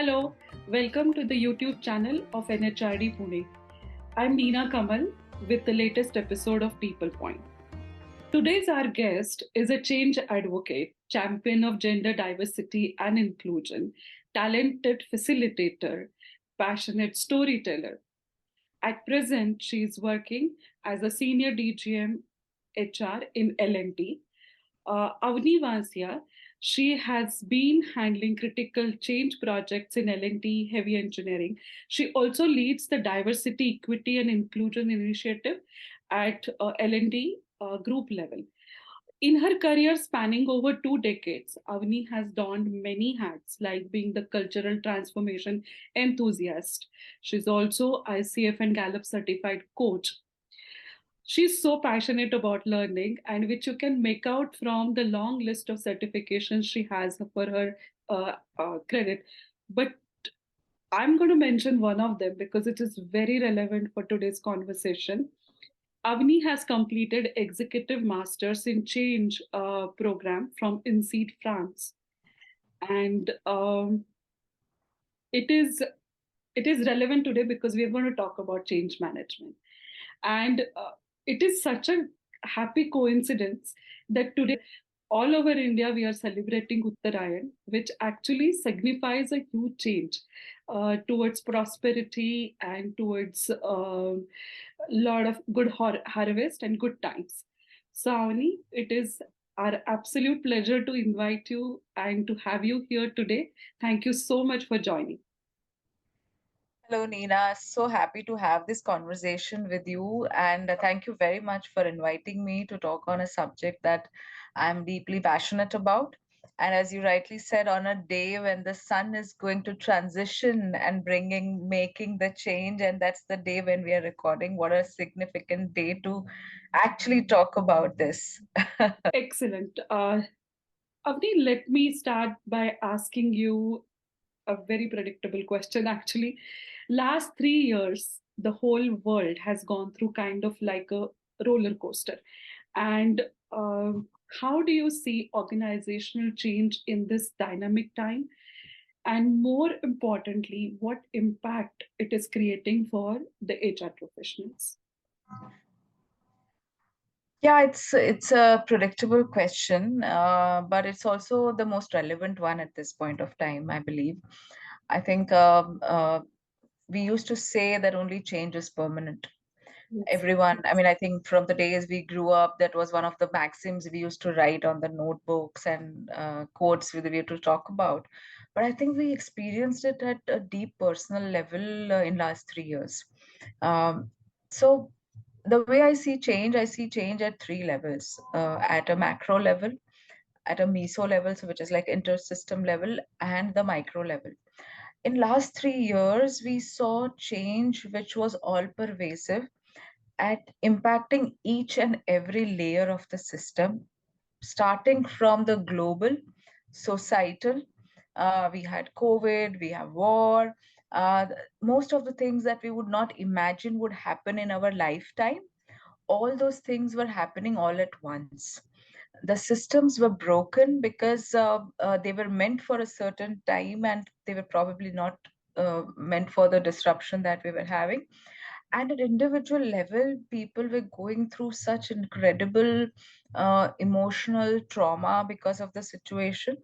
Hello, welcome to the YouTube channel of NHRD Pune. I'm Neena Kamal with the latest episode of PeoplePoint. Today's our guest is a change advocate, champion of gender diversity and inclusion, talented facilitator, passionate storyteller. At present, she is working as a senior DGM HR in L&T. Avani Vansia, she has been handling critical change projects in L&T heavy engineering. She also leads the diversity, equity, and inclusion initiative at L&T group level. In her career spanning over 2 decades, Avani has donned many hats, like being the cultural transformation enthusiast. She's also ICF and Gallup certified coach. She's so passionate about learning, and which you can make out from the long list of certifications she has for her credit. But I'm going to mention one of them because it is very relevant for today's conversation. Avni has completed Executive Masters in Change program from INSEAD France, and it is it is relevant today because we are going to talk about change management. And it is such a happy coincidence that today, all over India, we are celebrating Uttarayan, which actually signifies a huge change towards prosperity and towards a lot of good harvest and good times. So, Avani, it is our absolute pleasure to invite you and to have you here today. Thank you so much for joining. Hello, Nina. So happy to have this conversation with you. And thank you very much for inviting me to talk on a subject that I'm deeply passionate about. And as you rightly said, on a day when the sun is going to transition and making the change, and that's the day when we are recording, what a significant day to actually talk about this. Excellent. Avni, let me start by asking you a very predictable question. Actually, last 3 years, the whole world has gone through kind of like a roller coaster. And how do you see organizational change in this dynamic time? And more importantly, what impact it is creating for the HR professionals? Yeah, it's a predictable question, but it's also the most relevant one at this point of time, I believe. I think we used to say that only change is permanent. Yes. Everyone, I mean, I think from the days we grew up, that was one of the maxims we used to write on the notebooks and quotes we used to talk about. But I think we experienced it at a deep personal level in last 3 years. Um, so the way I see change at three levels. At a macro level, at a meso level, so which is like intersystem level, and the micro level. In last 3 years, we saw change which was all pervasive at impacting each and every layer of the system, starting from the global, societal. We had COVID, we have war. Most of the things that we would not imagine would happen in our lifetime, all those things were happening all at once. The systems were broken because they were meant for a certain time and they were probably not meant for the disruption that we were having. And at individual level, people were going through such incredible emotional trauma because of the situation.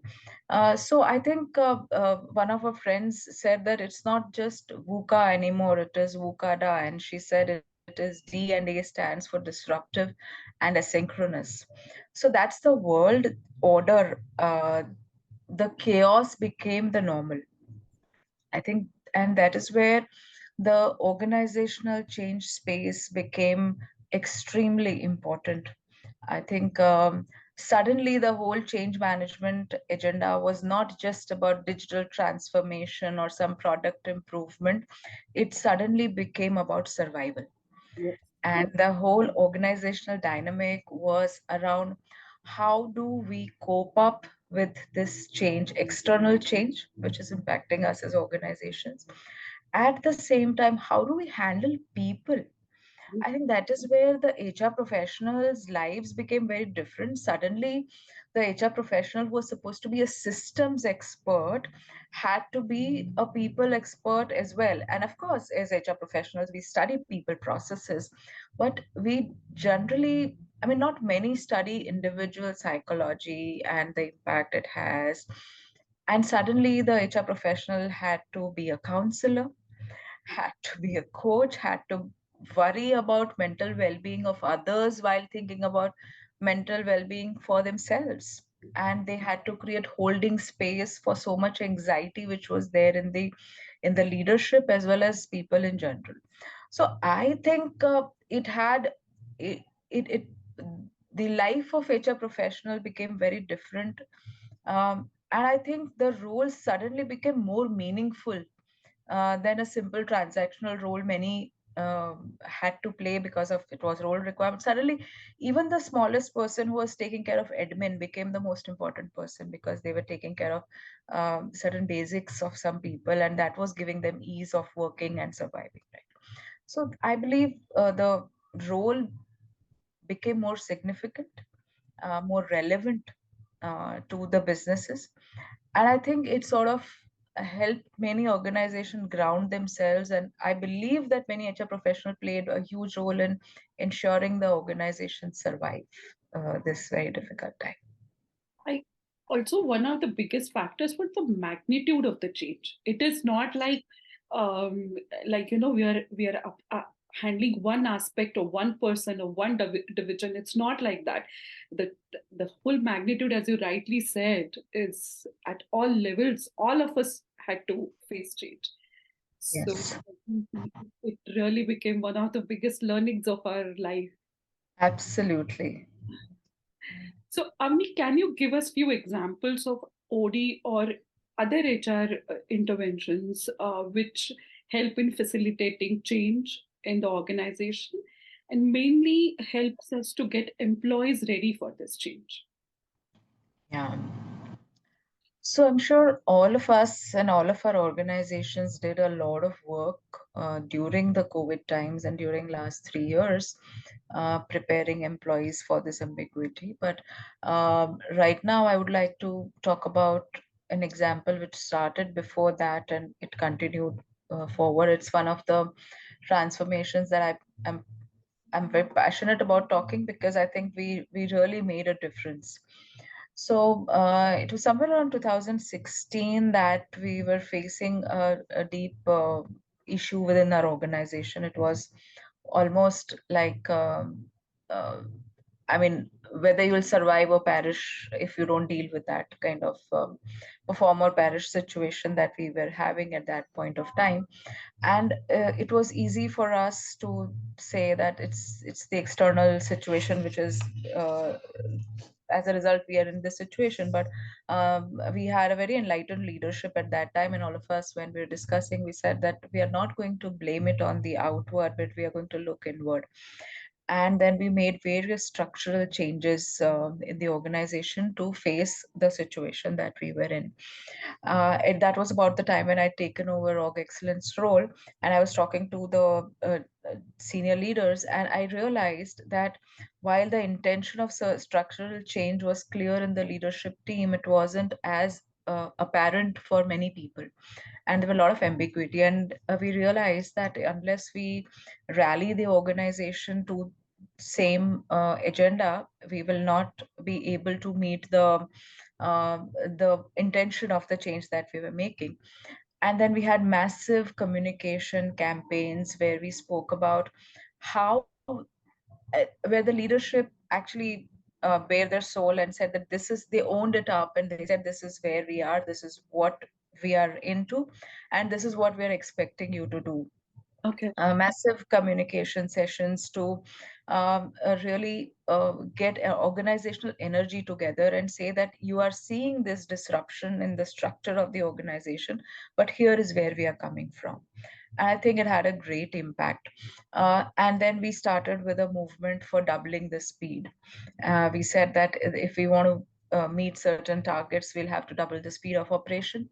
So I think one of our friends said that it's not just VUCA anymore, it is VUCADA. And she said it is D and A stands for disruptive and asynchronous. So that's the world order. The chaos became the normal. I think, and that is where the organizational change space became extremely important. I think suddenly the whole change management agenda was not just about digital transformation or some product improvement. It suddenly became about survival. Yes. And the whole organizational dynamic was around how do we cope up with this change, external change, which is impacting us as organizations. At the same time, how do we handle people? I think that is where the HR professionals' lives became very different. Suddenly, the HR professional who was supposed to be a systems expert had to be a people expert as well. And of course, as HR professionals, we study people processes, but we generally, I mean, not many study individual psychology and the impact it has. And suddenly, the HR professional had to be a counselor, had to be a coach, had to worry about mental well-being of others while thinking about mental well-being for themselves. And they had to create holding space for so much anxiety which was there in the leadership as well as people in general. So I think it had it, it the life of HR professional became very different, and I think the role suddenly became more meaningful than a simple transactional role many had to play because of it was role requirement. Suddenly, even the smallest person who was taking care of admin became the most important person because they were taking care of certain basics of some people, and that was giving them ease of working and surviving. Right. So I believe the role became more significant, more relevant to the businesses. And I think it sort of helped many organizations ground themselves. And I believe that many HR professionals played a huge role in ensuring the organization survive this very difficult time. I also, one of the biggest factors was the magnitude of the change. It is not um, like we are handling one aspect or one person or one division. It's not like that. The whole magnitude, as you rightly said, is at all levels. All of us had to face change. So Yes, it really became one of the biggest learnings of our life. absolutely. So, Amni, can you give us few examples of OD or other HR interventions which help in facilitating change in the organization and mainly helps us to get employees ready for this change? Yeah. So I'm sure all of us and all of our organizations did a lot of work during the COVID times and during last 3 years, preparing employees for this ambiguity. But right now, I would like to talk about an example which started before that and it continued forward. It's one of the transformations that I'm very passionate about talking because I think we really made a difference. So it was somewhere around 2016 that we were facing a deep issue within our organization. It was almost like, uh, I mean, whether you'll survive or perish if you don't deal with that kind of perform or perish situation that we were having at that point of time. And it was easy for us to say that it's the external situation which is as a result we are in this situation. But we had a very enlightened leadership at that time, and all of us, when we were discussing, we said that we are not going to blame it on the outward, but we are going to look inward. And then we made various structural changes in the organization to face the situation that we were in. That was about the time when I'd taken over org excellence role, and I was talking to the senior leaders, and I realized that while the intention of structural change was clear in the leadership team, it wasn't as apparent for many people, and there were a lot of ambiguity. And we realized that unless we rally the organization to same agenda, we will not be able to meet the intention of the change that we were making. And then we had massive communication campaigns where we spoke about how where the leadership actually bare their soul and said that this is, they owned it up and they said this is where we are, this is what we are into, and this is what we're expecting you to do. Okay. Massive communication sessions to really get organizational energy together and say that you are seeing this disruption in the structure of the organization, but here is where we are coming from. And I think it had a great impact. And then we started with a movement for doubling the speed. We said that if we want to meet certain targets, we'll have to double the speed of operation.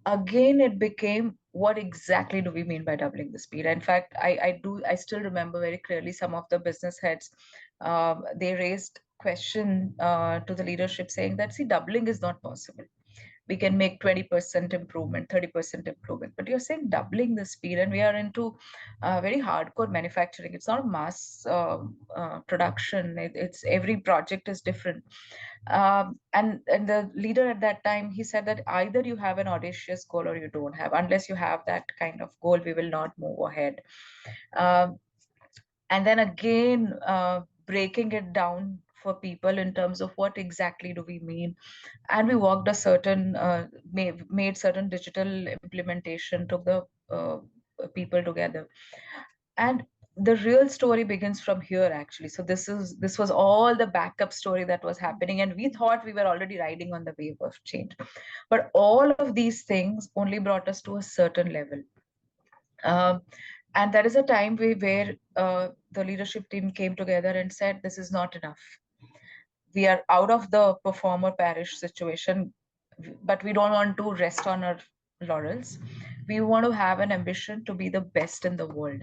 Again, it became, what exactly do we mean by doubling the speed? In fact, I still remember very clearly some of the business heads, they raised question to the leadership saying that, see, doubling is not possible. We can make 20% improvement, 30% improvement, but you're saying doubling the speed, and we are into very hardcore manufacturing. It's not mass production. It's every project is different. And the leader at that time, he said that either you have an audacious goal or you don't have. Unless you have that kind of goal, we will not move ahead. Um, and then again, breaking it down for people in terms of what exactly do we mean. And we worked a certain made certain digital implementation, took the people together. And the real story begins from here, actually. So this was all the backup story that was happening, and we thought we were already riding on the wave of change, but all of these things only brought us to a certain level. um, and that is a time where the leadership team came together and said, this is not enough. We are out of the performer parish situation, but we don't want to rest on our laurels. We want to have an ambition to be the best in the world.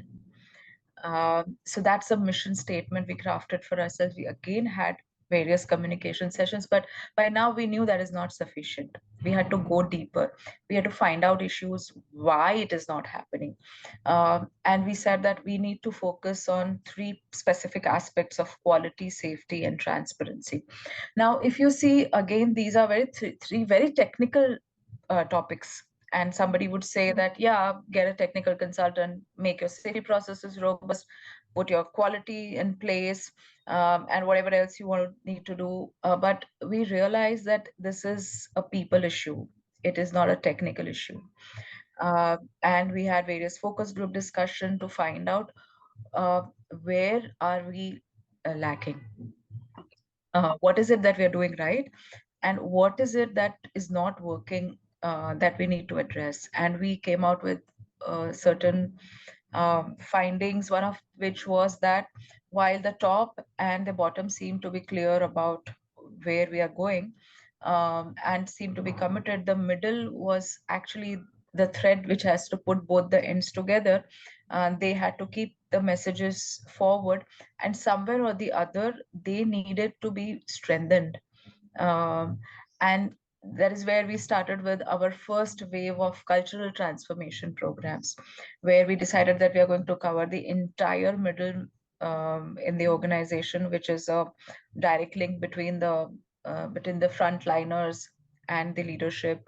So that's a mission statement we crafted for ourselves. We again had various communication sessions, but by now we knew that is not sufficient. We had to go deeper. We had to find out issues, why it is not happening. And we said that we need to focus on three specific aspects of quality, safety, and transparency. Now, if you see, again, these are three very technical topics. And somebody would say that, yeah, get a technical consultant, make your safety processes robust, put your quality in place, and whatever else you want to need to do. But we realize that this is a people issue. It is not a technical issue. And we had various focus group discussion to find out uh, where are we lacking. What is it that we are doing right, and what is it that is not working, that we need to address. And we came out with certain findings, one of which was that while the top and the bottom seem to be clear about where we are going, and seem to be committed, the middle was actually the thread which has to put both the ends together. They had to keep the messages forward, and somewhere or the other they needed to be strengthened. And that is where we started with our first wave of cultural transformation programs, where we decided that we are going to cover the entire middle in the organization, which is a direct link between the frontliners and the leadership.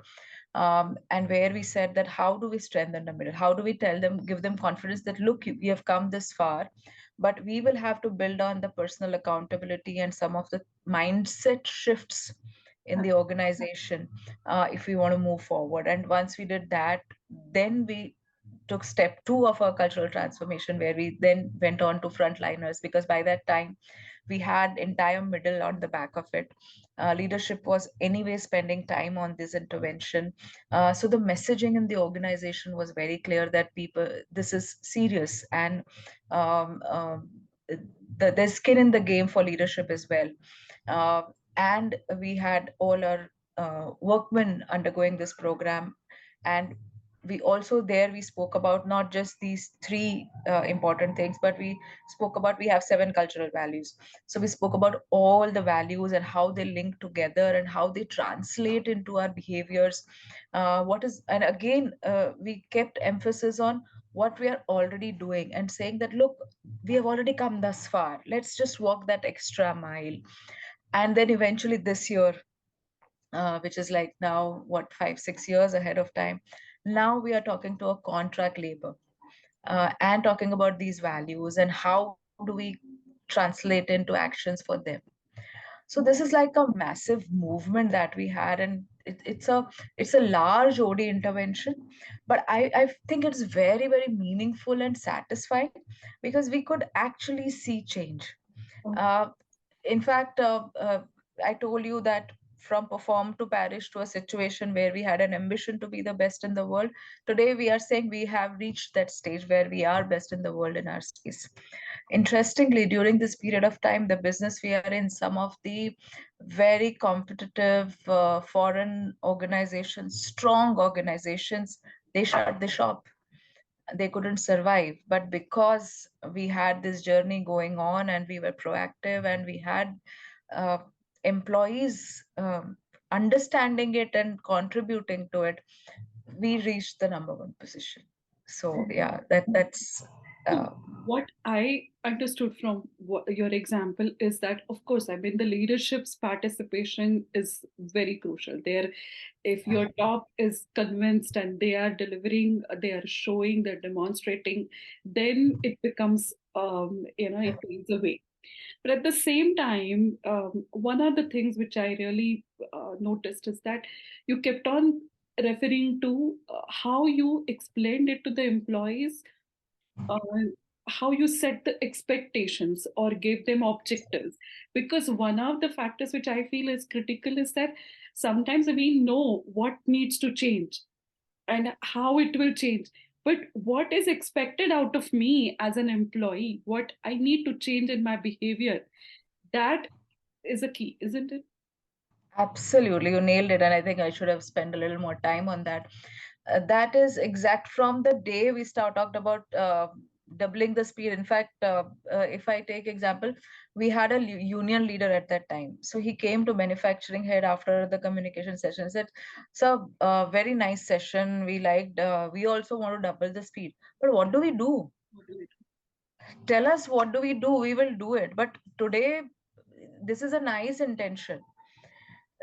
And where we said that how do we strengthen the middle? How do we tell them, give them confidence that, look, we have come this far, but we will have to build on the personal accountability and some of the mindset shifts in the organization if we want to move forward. And once we did that, then we took step two of our cultural transformation, where we then went on to frontliners, because by that time we had entire middle on the back of it. Leadership was anyway spending time on this intervention. So the messaging in the organization was very clear that people, this is serious, and um, um, there's skin in the game for leadership as well. uh, and we had all our workmen undergoing this program. And we also, there we spoke about not just these three important things, but we spoke about, we have 7 cultural values. So we spoke about all the values and how they link together and how they translate into our behaviors. What is, and again, we kept emphasis on what we are already doing and saying that, look, we have already come thus far, let's just walk that extra mile. And then eventually this year, which is like now what, 5 6 years ahead of time, now we are talking to a contract labor, and talking about these values and how do we translate into actions for them. So this is like a massive movement that we had, and it's a large OD intervention, but I think it's very, very meaningful and satisfying, because we could actually see change. uh, in fact, I told you that from perform to parish to a situation where we had an ambition to be the best in the world. Today, we are saying we have reached that stage where we are best in the world in our space. Interestingly, during this period of time, the business we are in, some of the very competitive foreign organizations, strong organizations, they shut the shop. They couldn't survive. But because we had this journey going on and we were proactive and we had uh, employees understanding it and contributing to it, we reached the number one position. So yeah, that's So, uh, what I understood from your example is that, of course, I mean, the leadership's participation is very crucial. There, if your top is convinced and they are delivering, they are showing, they're demonstrating, then it becomes, it paves the way. But at the same time, one of the things which I really noticed is that you kept on referring to how you explained it to the employees, uh, how you set the expectations or gave them objectives. Because one of the factors which I feel is critical is that sometimes we know what needs to change and how it will change. But what is expected out of me as an employee, what I need to change in my behavior, that is a key, isn't it? absolutely, you nailed it, and I think I should have spent a little more time on that. That is exact from the day we start talked about doubling the speed. In fact, if I take example, we had a union leader at that time. So he came to manufacturing head after the communication session. Said, "So very nice session. We liked. We also want to double the speed. But what do we do? What do we do? Tell us what do we do? We will do it. But today, this is a nice intention.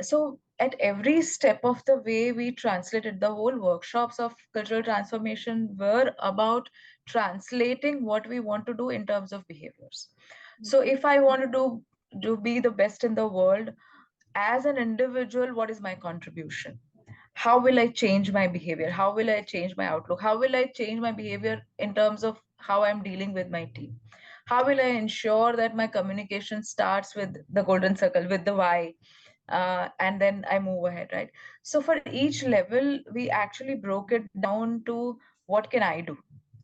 So at every step of the way we translated, the whole workshops of cultural transformation were about translating what we want to do in terms of behaviors. So Okay. if I want to do be the best in the world as an individual, what is my contribution? How will I change my behavior? How will I change my outlook? How will I change my behavior in terms of how I'm dealing with my team? How will I ensure that my communication starts with the golden circle, with the why, and then I move ahead, right? So for each level, we actually broke it down to what can I do?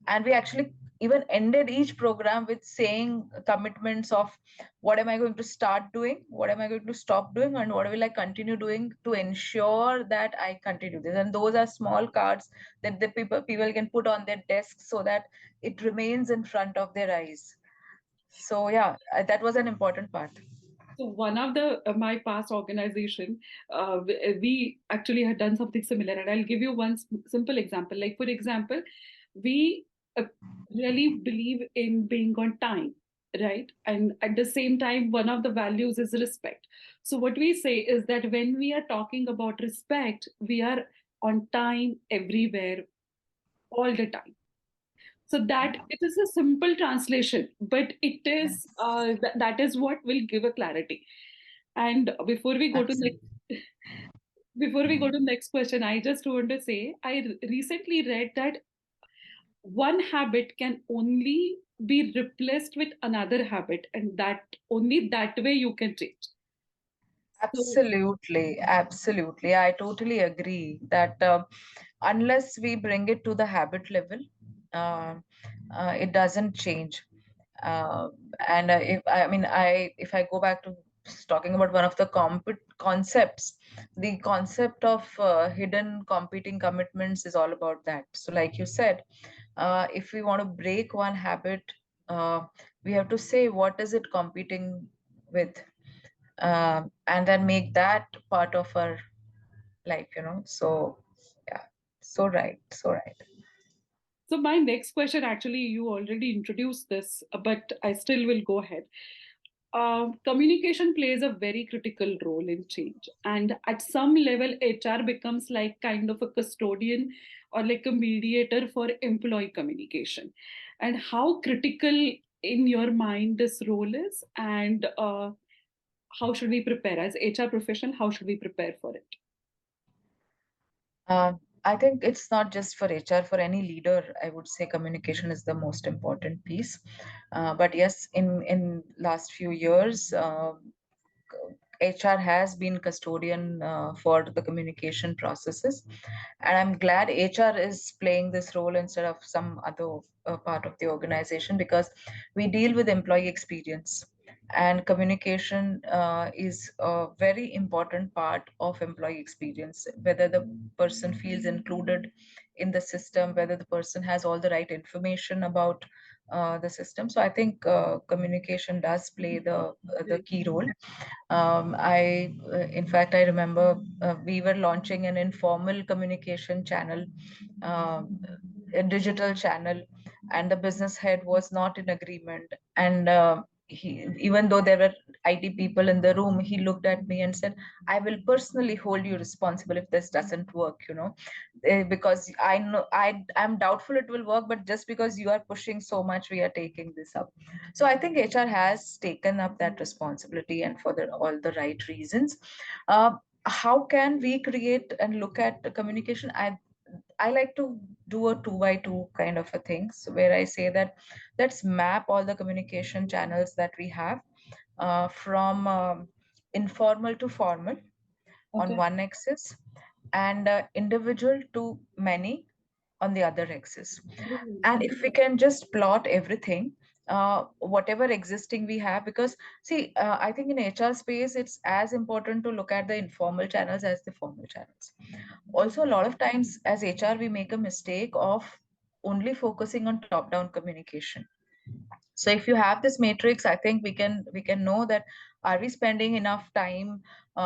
And we actually even ended each program with saying commitments of what am I going to start doing, what am I going to stop doing, and what will I continue doing to ensure that I continue this. And those are small cards that the people can put on their desks so that it remains in front of their eyes. So yeah, that was an important part. So one of the my past organization, we actually had done something similar, and I'll give you one simple example. Like for example, we really believe in being on time, right? And at the same time, one of the values is respect. So what we say is that when we are talking about respect, we are on time everywhere, all the time. So that it is a simple translation, but it is that is what will give a clarity. And Absolutely. before we go to next question, I just want to say I recently read that one habit can only be replaced with another habit, and that only that way you can change. So Absolutely, absolutely. I totally agree that unless we bring it to the habit level, uh, it doesn't change. Uh, and if I mean, I if I go back to talking about one of the concepts, the concept of hidden competing commitments is all about that. So, like you said, if we want to break one habit, uh, we have to say what is it competing with, and then make that part of our life. So yeah, so right, so right. so my next question, actually, you already introduced this, but I still will go ahead. Communication plays a very critical role in change. And at some level, HR becomes like kind of a custodian or like a mediator for employee communication. And how critical in your mind this role is, and how should we prepare as HR professional? How should we prepare for it? I think it's not just for HR, for any leader. I would say communication is the most important piece. But yes, in last few years, HR has been custodian for the communication processes, and I'm glad HR is playing this role instead of some other part of the organization, because we deal with employee experience, and communication is a very important part of employee experience, whether the person feels included in the system, whether the person has all the right information about the system. So I think communication does play the key role. In fact, I remember we were launching an informal communication channel, um, a digital channel, and the business head was not in agreement. And even though there were IT people in the room, he looked at me and said, "I will personally hold you responsible if this doesn't work. Because I know I'm doubtful it will work, but just because you are pushing so much, we are taking this up." So I think HR has taken up that responsibility, and for all the right reasons. Uh, how can we create and look at the communication? I like to do a two by two kind of a thing, so where I say that let's map all the communication channels that we have, from informal to formal on Okay. one axis, and individual to many on the other axis. Brilliant. And if we can just plot everything, whatever existing we have, because see, I think in HR space, it's as important to look at the informal channels as the formal channels. Also, a lot of times as HR, we make a mistake of only focusing on top down communication. So if you have this matrix, I think we can know that, are we spending enough time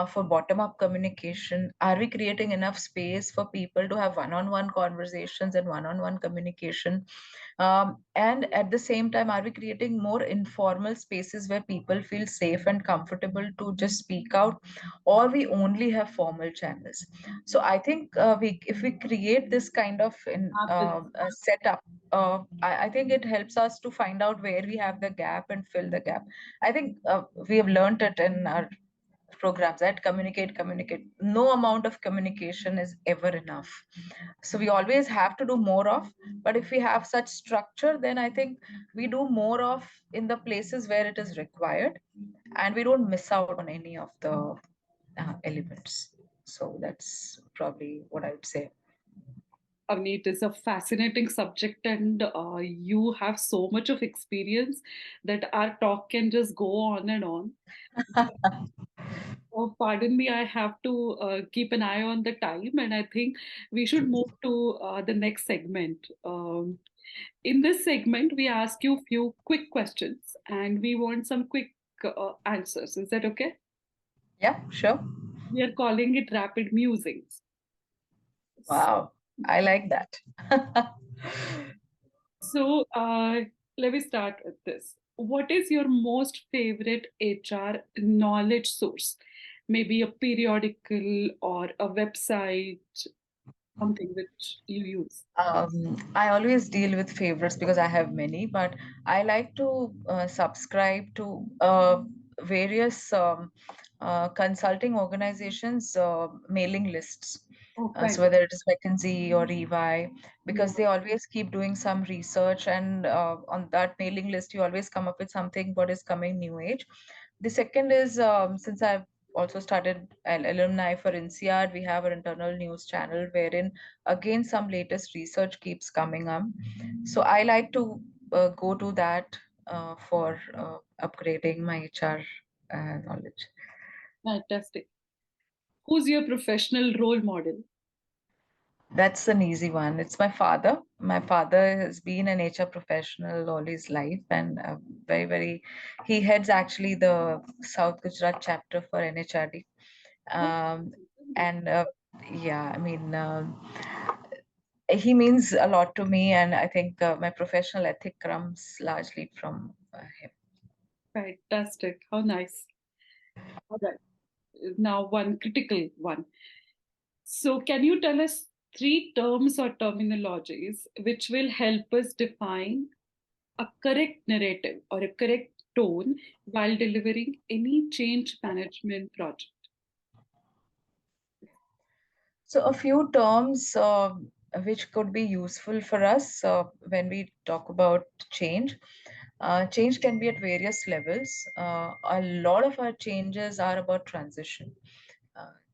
for bottom up communication? Are we creating enough space for people to have one on one conversations and one on one communication? And at the same time, are we creating more informal spaces where people feel safe and comfortable to just speak out, or we only have formal channels? So I think if we create this kind of setup, I think it helps us to find out where we have the gap and fill the gap. I think we have learned it in our programs, that communicate. No amount of communication is ever enough. So we always have to do more of, but if we have such structure, then I think we do more of in the places where it is required, and we don't miss out on any of the elements. So that's probably what I would say. Avni, it is a fascinating subject, and you have so much of experience that our talk can just go on and on. Oh, pardon me, I have to keep an eye on the time, and I think we should move to the next segment. In this segment, we ask you a few quick questions, and we want some quick answers. Is that okay? Yeah, sure. We are calling it rapid musings. Wow, I like that. So, let me start with this. What is your most favorite HR knowledge source? Maybe a periodical or a website, something which you use. I always deal with favorites because I have many, but I like to subscribe to various consulting organizations' mailing lists. Okay. So whether it is McKinsey or EY, Yeah. because they always keep doing some research, and on that mailing list, you always come up with something what is coming new age. The second is, since I've also started an alumni for INSEAD, we have an internal news channel wherein again some latest research keeps coming up. So I like to go to that for upgrading my HR knowledge. Fantastic. Who's your professional role model? That's an easy one. It's my father. My father has been an HR professional all his life, and very, very. He heads actually the South Gujarat chapter for NHRD. Oh, Um, and yeah, I mean, he means a lot to me, and I think my professional ethic comes largely from him. fantastic. How nice. All right. Now, one critical one. So, can you tell us three terms or terminologies which will help us define a correct narrative or a correct tone while delivering any change management project? So, a few terms which could be useful for us when we talk about change. Change can be at various levels. A lot of our changes are about transition,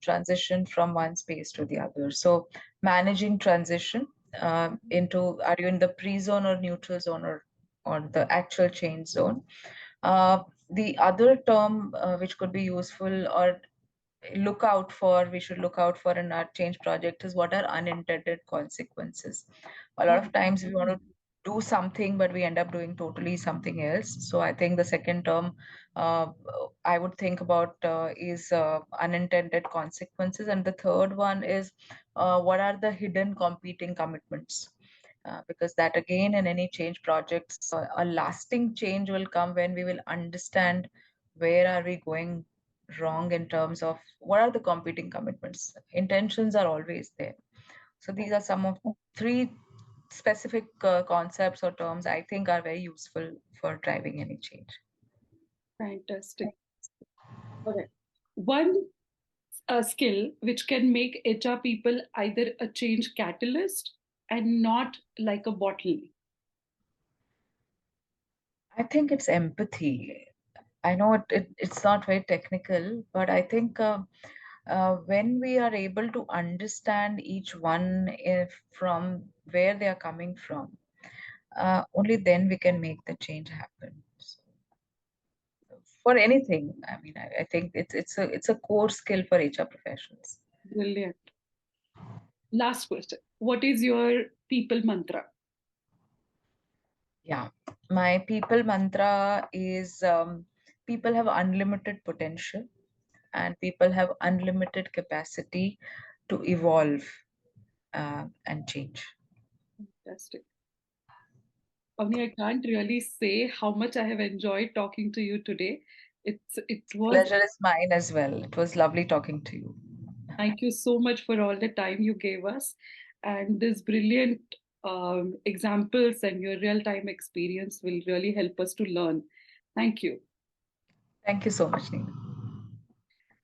transition from one space to the other. So, managing transition into, are you in the pre zone or neutral zone, or the actual change zone? The other term which could be useful, or we should look out for in our change project, is what are unintended consequences. A lot of times we want to do something, but we end up doing totally something else. So I think the second term uh, I would think about is unintended consequences, and the third one is what are the hidden competing commitments. Because that again, in any change projects, a lasting change will come when we will understand where are we going wrong in terms of what are the competing commitments. Intentions are always there. So these are some of three specific concepts or terms I think are very useful for driving any change. Fantastic. Correct. One skill which can make HR people either a change catalyst and not like a bottleneck. I think it's empathy. I know it's not very technical, but I think when we are able to understand each one if from where they are coming from, only then we can make the change happen. So, for anything, I mean, I think it's a core skill for HR professionals. Brilliant. Last question. What is your people mantra? Yeah, my people mantra is people have unlimited potential and people have unlimited capacity to evolve and change. Fantastic. Avni, I can't really say how much I have enjoyed talking to you today. It was. Pleasure is mine as well. It was lovely talking to you. Thank you so much for all the time you gave us and this brilliant examples and your real time experience will really help us to learn. Thank you. Thank you so much, Neena.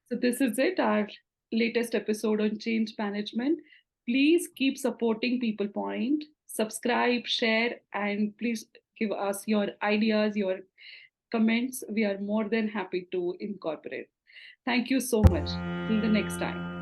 So, this is it, our latest episode on change management. Please keep supporting People Point, subscribe, share, and please give us your ideas, your comments. We are more than happy to incorporate. Thank you so much. Till the next time.